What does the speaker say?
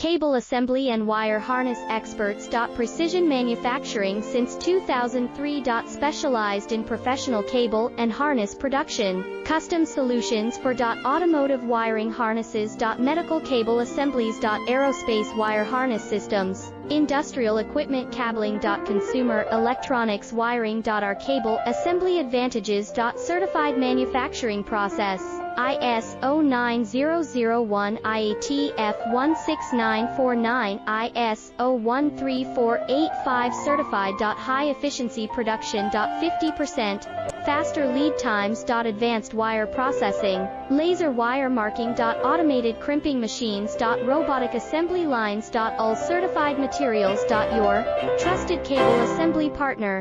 Cable assembly and wire harness experts. Precision manufacturing since 2003. Specialized in professional cable and harness production. Custom solutions for automotive wiring harnesses. Medical cable assemblies. Aerospace wire harness systems. Industrial equipment cabling. Consumer electronics wiring. Our cable assembly advantages. Certified manufacturing process. ISO 9001, IATF 16949, ISO 13485 certified. High efficiency production. 50% faster lead times. Advanced wire processing, laser wire marking. Automated crimping machines. Robotic assembly lines. All certified materials. Your trusted cable assembly partner.